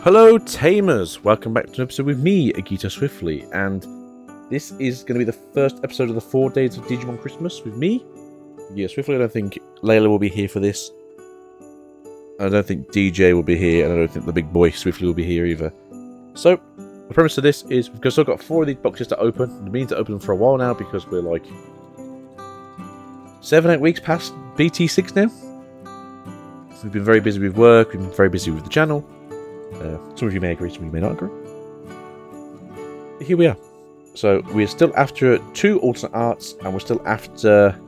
Hello Tamers! Welcome back to an episode with me, Agito Swiftly, and this is going to be the first episode of the 4 days of Digimon Christmas with me, Agito Swiftly. I don't think Layla will be here for this. I don't think DJ will be here, and I don't think the big boy Swiftly will be here either. So, the premise of this is we've still got 4 of these boxes to open. We've been to open them for a while now because we're like 7-8 weeks past BT6 now. We've been very busy with work, we've been very busy with the channel. Some of you may agree, some of you may not agree. Here we are. So we're still after 2 alternate arts, and we're still after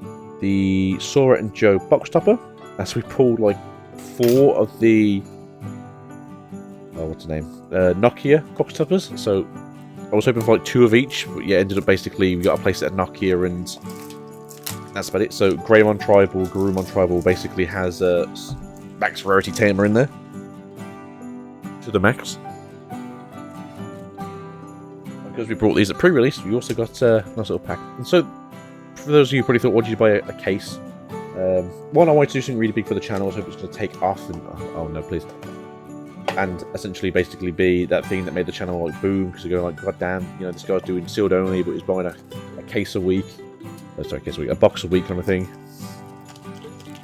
the Sora and Joe box topper. As we pulled like 4 of the what's the name? Nokia box toppers. So I was hoping for like 2 of each, but yeah, ended up basically we got a place at Nokia, and that's about it. So Greymon Tribal, Garurumon Tribal basically has a max rarity tamer in there. To the max. Because we brought these at pre-release, we also got a nice little pack. And so, for those of you who probably thought, what did you buy a case? One, I wanted to do something really big for the channel, so it was going to take off, and oh no, please. And essentially, basically be that thing that made the channel like boom, because you're going like, god damn, you know, this guy's doing sealed only, but he's buying a case a week. Oh, sorry, case a week, a box a week kind of thing.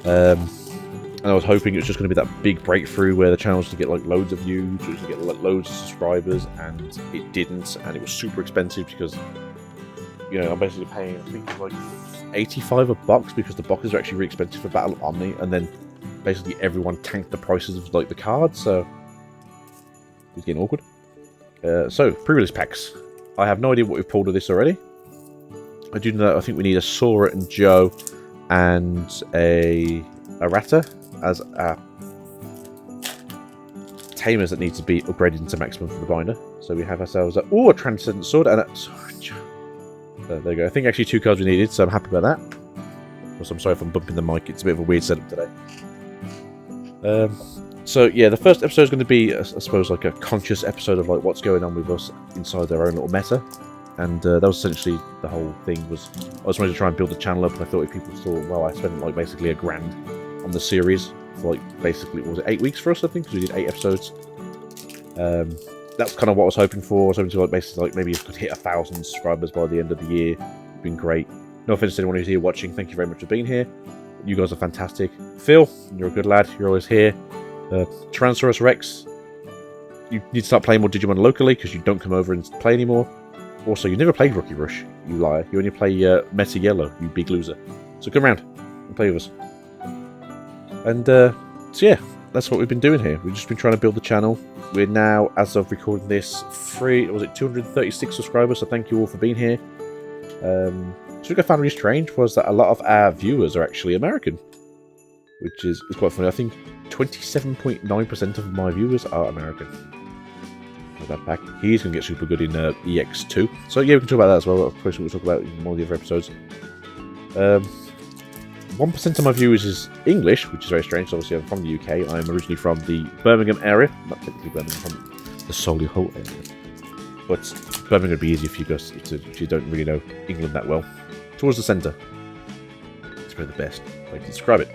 And I was hoping it was just going to be that big breakthrough where the channel was to get like loads of views, or to get like, loads of subscribers, and it didn't, and it was super expensive because, you know, I'm basically paying, I think it's like 85 a box because the boxes are actually really expensive for Battle Omni, and then basically everyone tanked the prices of like the cards, so it's getting awkward. So, pre-release packs. I have no idea what we've pulled of this already. I do know, I think we need a Sora and Joe and a Rata as tamers that need to be upgraded into maximum for the binder. So we have ourselves a Transcendent Sword and a Sora and Joe. There you go. I think actually 2 cards we needed, so I'm happy about that. Of course, I'm sorry if I'm bumping the mic. It's a bit of a weird setup today. So yeah, the first episode is going to be, I suppose, like a conscious episode of like what's going on with us inside their own little meta. And that was essentially the whole thing. Was I just wanted to try and build the channel up, and I thought if people thought, well, I spent like basically $1,000 on the series for like basically, what was it, 8 weeks for us, I think, because we did 8 episodes. That's kind of what I was hoping for. I was hoping to like basically like maybe if we could hit 1,000 subscribers by the end of the year. It'd been great. No offense to anyone who's here watching. Thank you very much for being here. You guys are fantastic. Phil, you're a good lad. You're always here. Tyrannosaurus Rex, you need to start playing more Digimon locally because you don't come over and play anymore. Also, you never played Rookie Rush, you liar. You only play Meta Yellow, you big loser. So come round and play with us. And so yeah, that's what we've been doing here. We've just been trying to build the channel. We're now, as of recording this, 236 subscribers, so thank you all for being here. Something I found really strange was that a lot of our viewers are actually American, which is quite funny. I think 27.9% of my viewers are American. That pack. He's going to get super good in EX2. So yeah, we can talk about that as well. Of course, we'll talk about in more of the other episodes. 1% of my viewers is English, which is very strange. So obviously, I'm from the UK. I'm originally from the Birmingham area. Not technically Birmingham, from the Solihull area. But Birmingham would be easy if you guys, if you don't really know England that well. Towards the centre. It's probably the best way to describe it.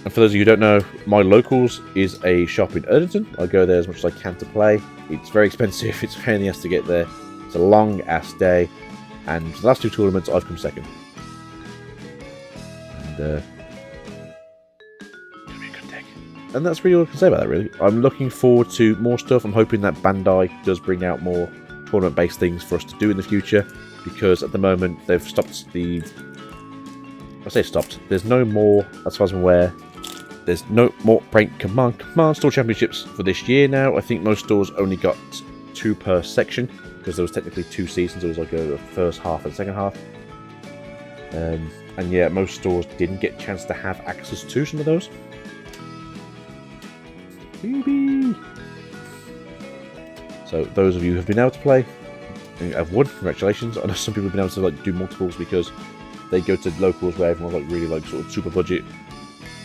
And for those of you who don't know, my locals is a shop in Erdington. I go there as much as I can to play. It's very expensive. It's a pain in the ass to get there. It's a long ass day. And for the last 2 tournaments, I've come second. And it's gonna be a good deck. And that's really all I can say about that, really. I'm looking forward to more stuff. I'm hoping that Bandai does bring out more tournament-based things for us to do in the future. Because at the moment, they've stopped the... I say stopped. There's no more, as far as I'm aware, there's no more Command Store Championships for this year now. I think most stores only got 2 per section, because there was technically 2 seasons. It was like a first half and second half. And yeah, most stores didn't get a chance to have access to some of those. Baby. So those of you who have been able to play, have won, congratulations. I know some people have been able to like do multiples because they go to locals where everyone's like really like sort of super budget,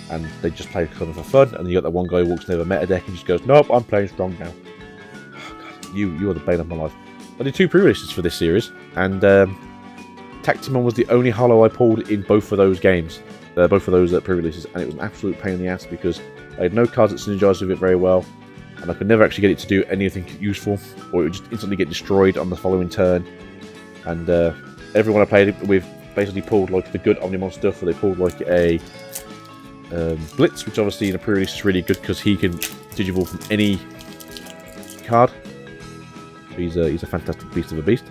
and they just play kind of for fun. And you got that one guy who walks near the meta deck and just goes, "Nope, I'm playing strong now." Oh, God, you are the bane of my life. I did 2 pre-releases for this series, and Tactimon was the only holo I pulled in both of those games, both of those pre-releases, and it was an absolute pain in the ass because I had no cards that synergized with it very well, and I could never actually get it to do anything useful, or it would just instantly get destroyed on the following turn. And everyone I played it with basically pulled like the good Omnimon stuff, or they pulled like a Blitz, which obviously in a pre-release is really good because he can Digivolve from any card. He's a fantastic beast of a beast.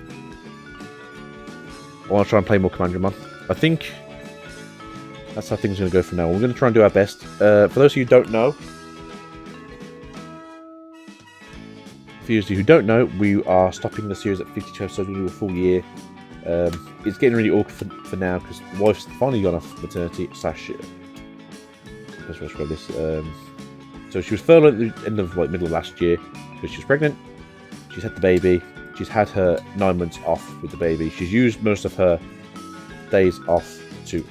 I want to try and play more Commandramon. I think that's how things are going to go from now on. We're going to try and do our best. For those of you who don't know, we are stopping the series at 52 episodes. We'll do a full year. It's getting really awkward for now because the wife's finally gone off maternity / let's describe this. So she was furloughed at the end of middle of last year because she was pregnant. She's had the baby. She's had her 9 months off with the baby. She's used most of her days off to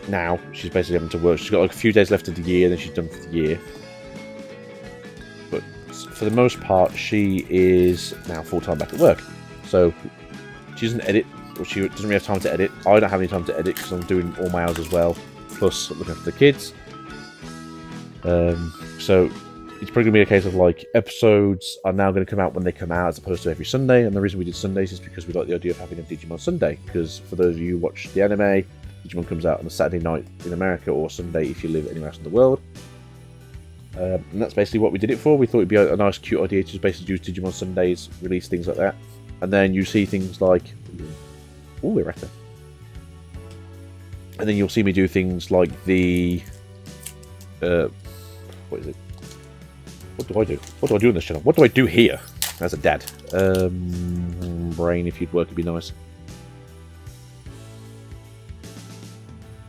now she's basically having to work. She's got like a few days left of the year, then she's done for the year. But for the most part, she is now full-time back at work. So she doesn't edit, or she doesn't really have time to edit. I don't have any time to edit because I'm doing all my hours as well, plus looking after the kids. So it's probably going to be a case of episodes are now going to come out when they come out as opposed to every Sunday. And the reason we did Sundays is because we like the idea of having a Digimon Sunday. Because for those of you who watch the anime, Digimon comes out on a Saturday night in America, or Sunday if you live anywhere else in the world. And that's basically what we did it for. We thought it'd be a nice, cute idea to just basically do Digimon Sundays, release things like that. And then you see things like... Ooh, we're right there. And then you'll see me do things like the... what is it? What do I do? What do I do on this channel? What do I do here as a dad? Brain, if you'd work, it'd be nice.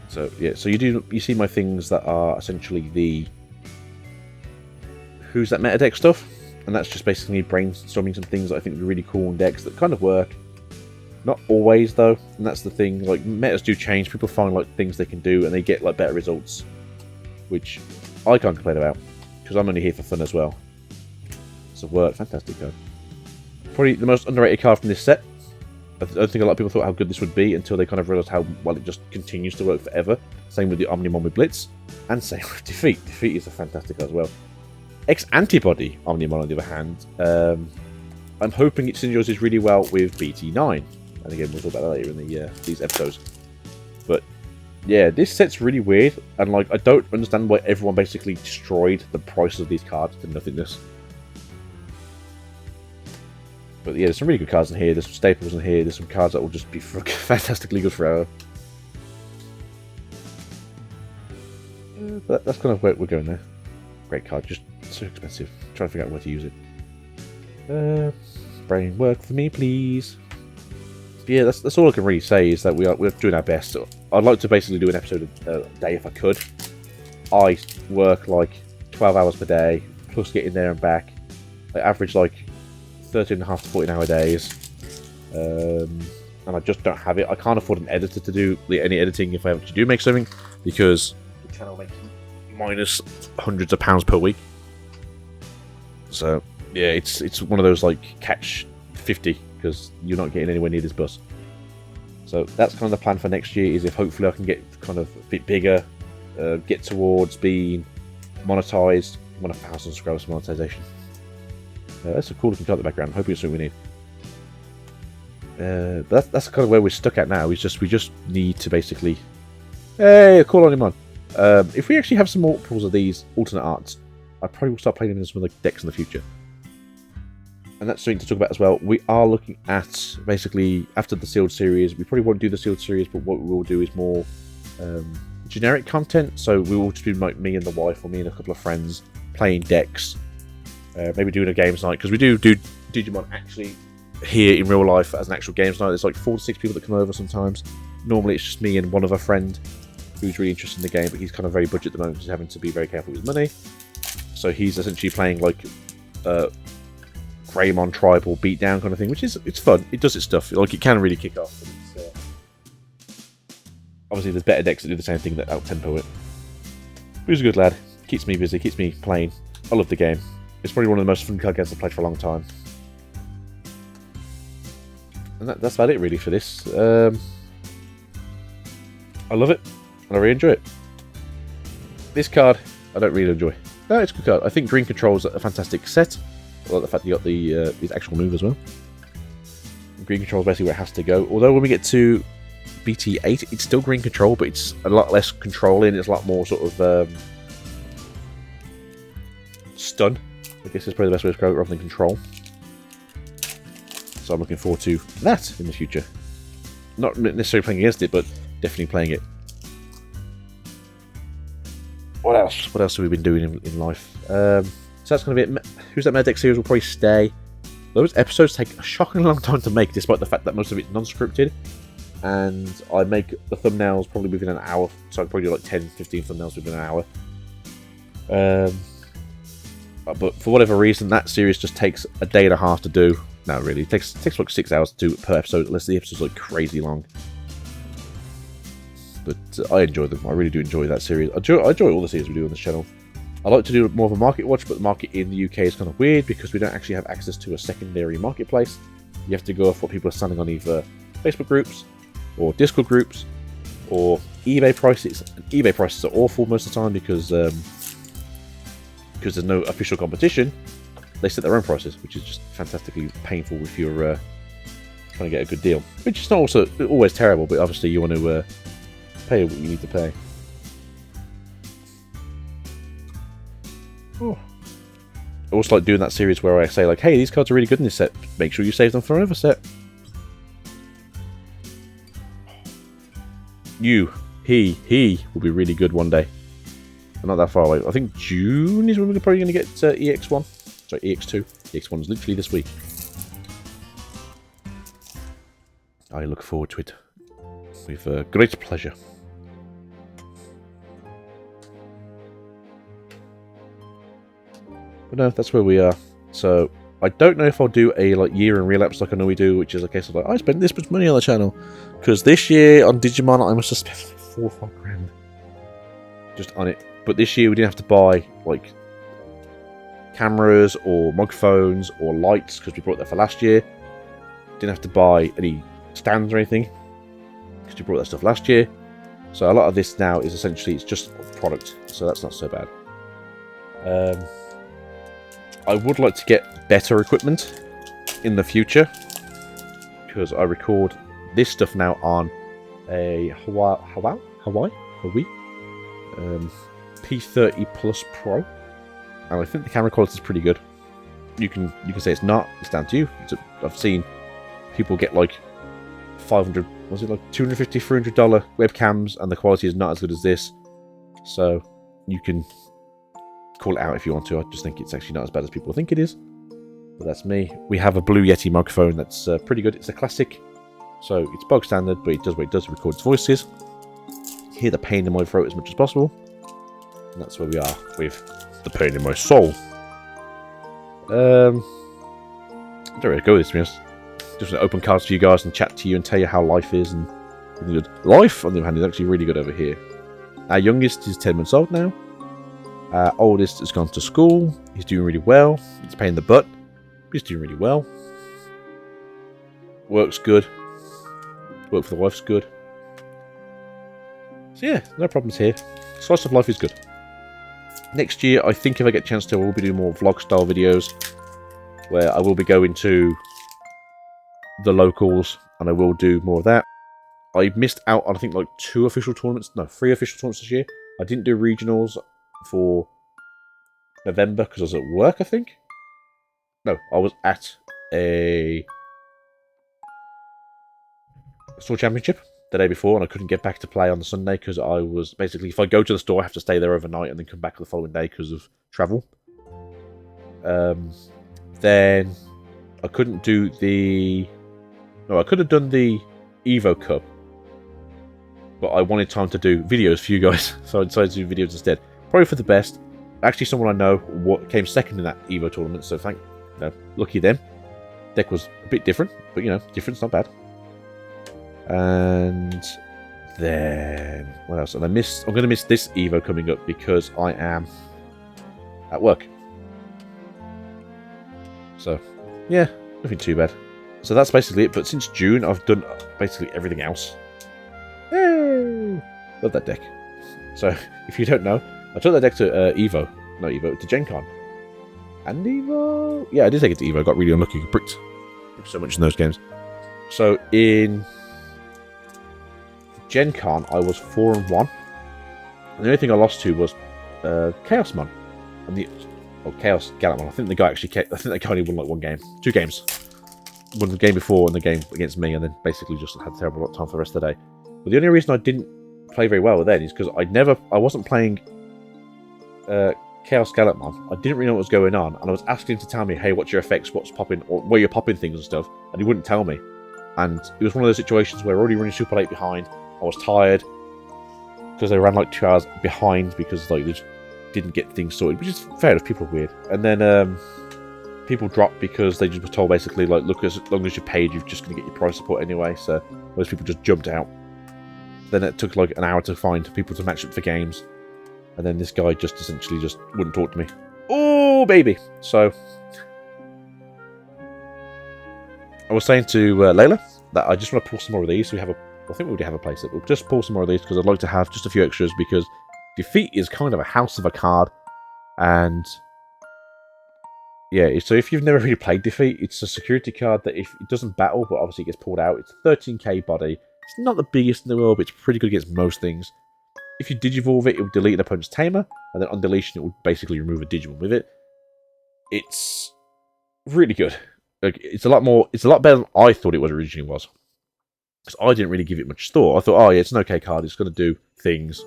So yeah, so you see my things that are essentially the who's that meta deck stuff, and that's just basically brainstorming some things that I think would be really cool in decks that kind of work. Not always though, and that's the thing. Metas do change. People find things they can do, and they get better results, which I can't complain about. Because I'm only here for fun as well. So work, fantastic card. Probably the most underrated card from this set. I don't think a lot of people thought how good this would be until they kind of realised how well it just continues to work forever. Same with the Omnimon with Blitz, and same with Defeat. Defeat is a fantastic card as well. Ex-Antibody Omnimon on the other hand. I'm hoping it synergizes really well with BT9. And again, we'll talk about that later in these episodes. But yeah, this set's really weird, and I don't understand why everyone basically destroyed the prices of these cards to nothingness. But yeah, there's some really good cards in here. There's some staples in here. There's some cards that will just be fantastically good forever. But that's kind of where we're going there. Great card, just so expensive. Trying to figure out where to use it. Brain, work for me, please. Yeah, that's all I can really say is that we're doing our best. So I'd like to basically do an episode a day if I could. I work 12 hours per day, plus getting there and back. I average 13.5 to 14 hour days. And I just don't have it. I can't afford an editor to do any editing if I ever do make something, because the channel makes minus hundreds of pounds per week. So yeah, it's one of those catch 50. Because you're not getting anywhere near this bus. So that's kind of the plan for next year, is if hopefully I can get kind of a bit bigger, get towards being monetized. I want 1,000 subscribers for monetization. That's a cool looking card in the background. Hoping it's something we need. But that's kind of where we're stuck at now. We just need to basically... Hey, call on him on. If we actually have some more pools of these alternate arts, I probably will start playing them in some of the decks in the future. And that's something to talk about as well. We are looking at, basically, after the sealed series, we probably won't do the sealed series, but what we will do is more generic content. So we will just be me and the wife, or me and a couple of friends, playing decks. Maybe doing a games night, because we do Digimon actually here in real life as an actual games night. There's 4 to 6 people that come over sometimes. Normally it's just me and one other friend who's really interested in the game, but he's kind of very budget at the moment, he's having to be very careful with his money. So he's essentially playing Greymon tribal beatdown kind of thing, which it's fun. It does its stuff. It can really kick off. Obviously, there's better decks that do the same thing that out-tempo it. But he's a good lad. Keeps me busy. Keeps me playing. I love the game. It's probably one of the most fun card games I've played for a long time. And that's about it really for this. I love it, and I really enjoy it. This card, I don't really enjoy. No, it's a good card. I think Green Control's a fantastic set. I like the fact you got the actual move as well. Green Control is basically where it has to go. Although when we get to BT8, it's still Green Control, but it's a lot less controlling. It's a lot more sort of stun. I guess is probably the best way to go rather than control. So I'm looking forward to that in the future. Not necessarily playing against it, but definitely playing it. What else? What else have we been doing in life? So that's going to be it. Who's That Mad series will probably stay. Those episodes take a shockingly long time to make, despite the fact that most of it's non-scripted. And I make the thumbnails probably within an hour. So I probably do like 10, 15 thumbnails within an hour. But for whatever reason, that series just takes a day and a half to do. No, really. It takes like 6 hours to do per episode, unless the episode's like crazy long. But I enjoy them. I really do enjoy that series. I enjoy all the series we do on this channel. I like to do more of a market watch, but the market in the UK is kind of weird because we don't actually have access to a secondary marketplace. You have to go off what people are selling on either Facebook groups or Discord groups or eBay prices. And eBay prices are awful most of the time because there's no official competition. They set their own prices, which is just fantastically painful if you're trying to get a good deal. Which is not also always terrible, but obviously you want to pay what you need to pay. Oh. I also like doing that series where I say like, hey, these cards are really good in this set. Make sure you save them for another set. He will be really good one day. Not that far away. I think June is when we're probably going to get EX1. Sorry, EX2. EX1 is literally this week. I look forward to it with great pleasure. But no, that's where we are. So I don't know if I'll do a year in relapse like I know we do, which is a case of I spent this much money on the channel. Because this year on Digimon I must have spent like 4 or 5 grand just on it. But this year we didn't have to buy cameras or microphones or lights because we brought that for last year. Didn't have to buy any stands or anything because we brought that stuff last year. So a lot of this now is essentially it's just product, so that's not so bad. I would like to get better equipment in the future because I record this stuff now on a Huawei P30 Plus Pro, and I think the camera quality is pretty good. You can say it's not. It's down to you. I've seen people get like $500, was it like $250, $300 webcams, and the quality is not as good as this. So you can call it out if you want to. I just think it's actually not as bad as people think it is. But that's me. We have a Blue Yeti microphone that's pretty good. It's a classic, so it's bog standard, but it does what it does. It records voices. You hear the pain in my throat as much as possible. And that's where we are with the pain in my soul. I don't really go with this, to be honest. Just open cards for you guys and chat to you and tell you how life is. And life, on the other hand, is actually really good over here. Our youngest is 10 months old now. Our oldest has gone to school. He's doing really well. It's a pain in the butt. But he's doing really well. Work's good. Work for the wife's good. So yeah, no problems here. Slice of life is good. Next year, I think if I get a chance to, I will be doing more vlog-style videos where I will be going to the locals, and I will do more of that. I missed out on, I think, like 3 official tournaments this year. I didn't do regionals for November because I was at work, I think. No, I was at a store championship the day before, and I couldn't get back to play on the Sunday because I was basically, if I go to the store, I have to stay there overnight and then come back the following day because of travel. Then I couldn't do the... No, I could have done the Evo Cup, but I wanted time to do videos for you guys, so I decided to do videos instead. Probably for the best. Actually, someone I know came second in that Evo tournament, so lucky them. Deck was a bit different, but different's not bad. And then what else? And I'm going to miss this Evo coming up because I am at work. So yeah, nothing too bad. So that's basically it. But since June, I've done basically everything else. Yay! Love that deck. So, if you don't know, I took that deck to to Gen Con. And Evo? Yeah, I did take it to Evo. I got really unlucky. Bricked so much in those games. So, in Gen Con, I was 4-1. And the only thing I lost to was Chaosmon. And Chaos Gallimon. I think the guy only won like 1 game. 2 games. Won the game before and the game against me, and then basically just had a terrible time for the rest of the day. But the only reason I didn't play very well then is because I wasn't playing Chaos Gallimon. I didn't really know what was going on, and I was asking him to tell me, hey, what's your effects, what's popping, or where you're popping things and stuff, and he wouldn't tell me. And it was one of those situations where we're already running super late behind. I was tired because they ran like 2 hours behind because like they just didn't get things sorted, which is fair enough. People are weird. And then people dropped because they just were told basically like, look, as long as you're paid, you're just going to get your price support anyway. So most people just jumped out. Then it took like an hour to find people to match up for games, and then this guy just essentially just wouldn't talk to me. Oh baby! So I was saying to Layla that I just want to pull some more of these. So I think we already have a playset. We'll just pull some more of these because I'd like to have just a few extras, because Defeat is kind of a house of a card. And yeah, so if you've never really played Defeat, it's a security card that if it doesn't battle, but obviously it gets pulled out, it's 13k body. It's not the biggest in the world, but it's pretty good against most things. If you Digivolve it will delete an opponent's Tamer, and then on deletion it will basically remove a Digimon with it. It's really good. Like, it's a lot better than I thought it originally was. Because I didn't really give it much thought. I thought, oh yeah, it's an okay card, it's going to do things.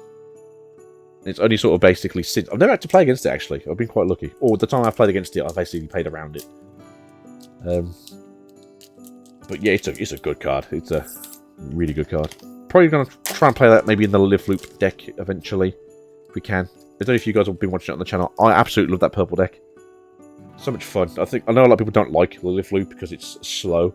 And it's only sort of basically since... I've never had to play against it, actually. I've been quite lucky. Or the time I've played against it, I've basically played around it. But yeah, it's a good card. It's a really good card. Probably going to try and play that maybe in the Live Loop deck eventually, if we can. I don't know if you guys have been watching it on the channel. I absolutely love that purple deck. So much fun. I know a lot of people don't like the Live Loop because it's slow,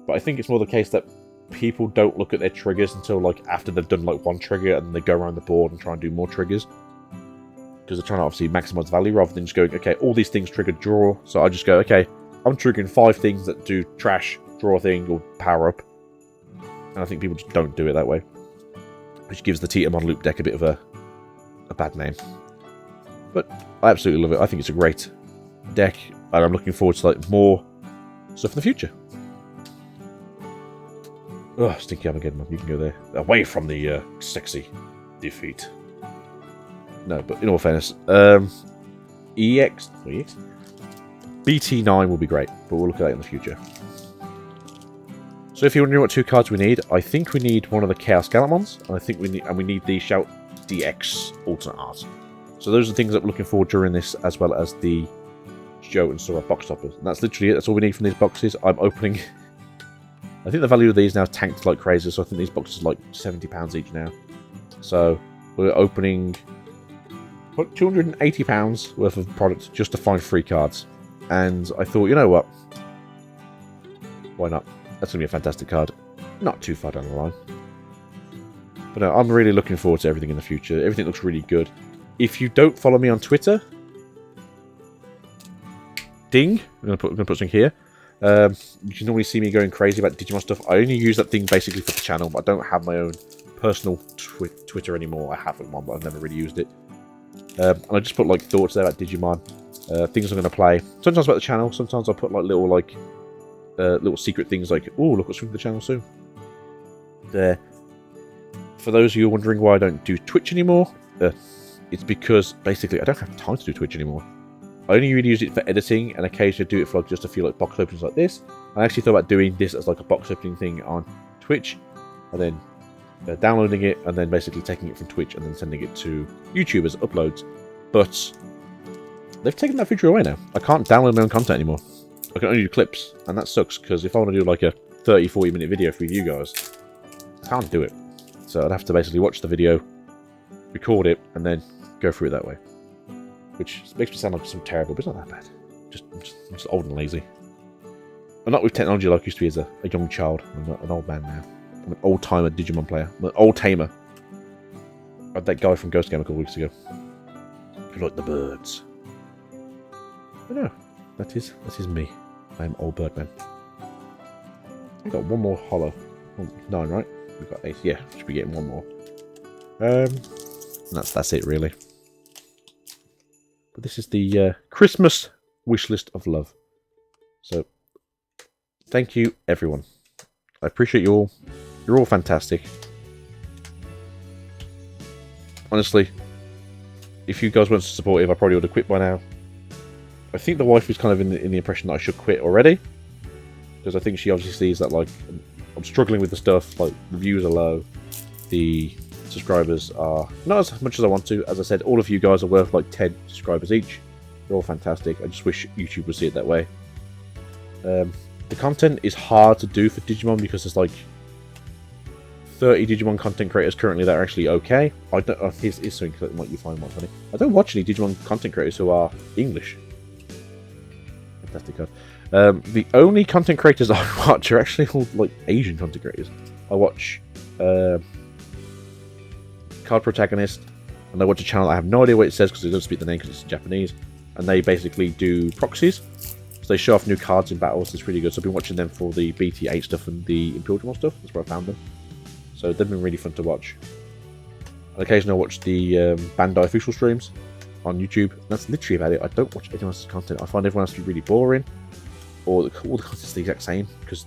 but I think it's more the case that people don't look at their triggers until like after they've done like 1 trigger, and they go around the board and try and do more triggers, because they're trying to obviously maximize value rather than just going, okay, all these things trigger draw, so I just go, okay, I'm triggering 5 things that do trash, draw a thing, or power up. And I think people just don't do it that way, which gives the Titamon Loop deck a bit of a bad name. But I absolutely love it. I think it's a great deck, and I'm looking forward to like more stuff in the future. Oh, Stinky Armageddon, you can go there. Away from the sexy Defeat. No, but in all fairness, BT9 will be great, but we'll look at that in the future. So if you're wondering what 2 cards we need, I think we need one of the Chaos Gallimons, and I think we need the Shout DX alternate art. So those are the things that we're looking for during this, as well as the Joe and Sora box toppers. And that's literally it. That's all we need from these boxes. I'm opening... I think the value of these now tanked like crazy, so I think these boxes are like £70 each now. So we're opening £280 worth of product just to find 3 cards. And I thought, you know what? Why not? That's going to be a fantastic card. Not too far down the line. But no, I'm really looking forward to everything in the future. Everything looks really good. If you don't follow me on Twitter... Ding! I'm going to put something here. You can normally see me going crazy about Digimon stuff. I only use that thing basically for the channel, but I don't have my own personal Twitter anymore. I haven't one, but I've never really used it. And I just put like thoughts there about Digimon, things I'm going to play. Sometimes about the channel. Sometimes I put like little secret things like, oh, look what's from the channel soon. There. For those of you wondering why I don't do Twitch anymore, it's because basically I don't have time to do Twitch anymore. I only really use it for editing, and occasionally do it for like just a few like box openings like this. I actually thought about doing this as like a box opening thing on Twitch, and then downloading it, and then basically taking it from Twitch and then sending it to YouTube as uploads. But they've taken that feature away now. I can't download my own content anymore. I can only do clips, and that sucks, because if I want to do like a 30-40 minute video for you guys, I can't do it. So I'd have to basically watch the video, record it, and then go through it that way. Which makes me sound like some terrible, but it's not that bad. I'm just old and lazy. I'm not with technology like I used to be as a young child. I'm an old man now. I'm an old-timer Digimon player. I'm an old-tamer. I had that guy from Ghost Game a couple weeks ago. You like the birds. But no, that is me. I am old Birdman. We've got one more hollow. Oh, 9, right? We've got 8. Yeah, should be getting one more. And that's it, really. But this is the Christmas wish list of love. So, thank you, everyone. I appreciate you all. You're all fantastic. Honestly, if you guys weren't supportive, I probably would have quit by now. I think the wife is kind of in the impression that I should quit already. Because I think she obviously sees that, like, I'm struggling with the stuff, like, reviews are low, the subscribers are not as much as I want to. As I said, all of you guys are worth, like, 10 subscribers each. You're all fantastic. I just wish YouTube would see it that way. The content is hard to do for Digimon because there's, like, 30 Digimon content creators currently that are actually okay. I don't. Here's something that might you find more funny. I don't watch any Digimon content creators who are English. Fantastic card. The only content creators I watch are actually all like Asian content creators. I watch Card Protagonist, and I watch a channel I have no idea what it says because it doesn't speak the name because it's in Japanese, and they basically do proxies. So they show off new cards in battles. It's really good. So I've been watching them for the BT8 stuff and the Imperial stuff. That's where I found them. So they've been really fun to watch. And occasionally I watch the Bandai official streams on YouTube. That's literally about it. I don't watch anyone else's content. I find everyone else to be really boring. Or all the content's the exact same. Because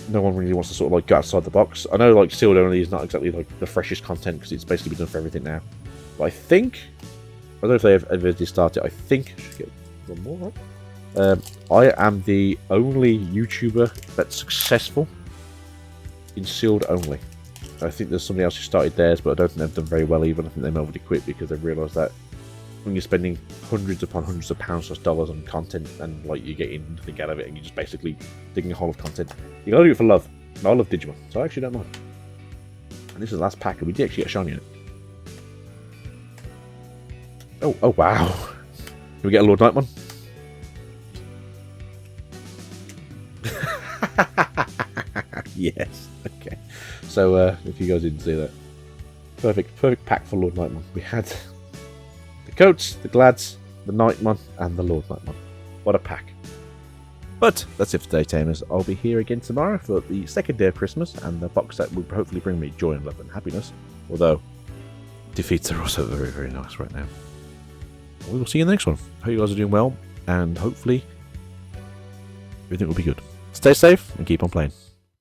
no one really wants to sort of like go outside the box. I know like Sealed Only is not exactly like the freshest content because it's basically been done for everything now. But I think, I don't know if they've ever did start it. I think I should get one more, right? I am the only YouTuber that's successful in Sealed Only. I think there's somebody else who started theirs, but I don't think they've done very well even. I think they've already quit because they've realised that when you're spending hundreds upon hundreds of pounds plus dollars on content and like you're getting nothing out of it and you're just basically digging a hole of content, you gotta do it for love. And I love Digimon, so I actually don't mind. And this is the last pack, and we did actually get a shiny in it. Oh wow. Can we get a Lord Nightmon? Yes. Okay. So if you guys didn't see that, perfect pack for Lord Nightmon. We had the Coats, the Glads, the Nightmon, and the Lord Nightmon. What a pack! But that's it for today, Tamers. I'll be here again tomorrow for the second day of Christmas, and the box set will hopefully bring me joy and love and happiness. Although defeats are also very, very nice right now. We will see you in the next one. Hope you guys are doing well, and hopefully everything will be good. Stay safe and keep on playing.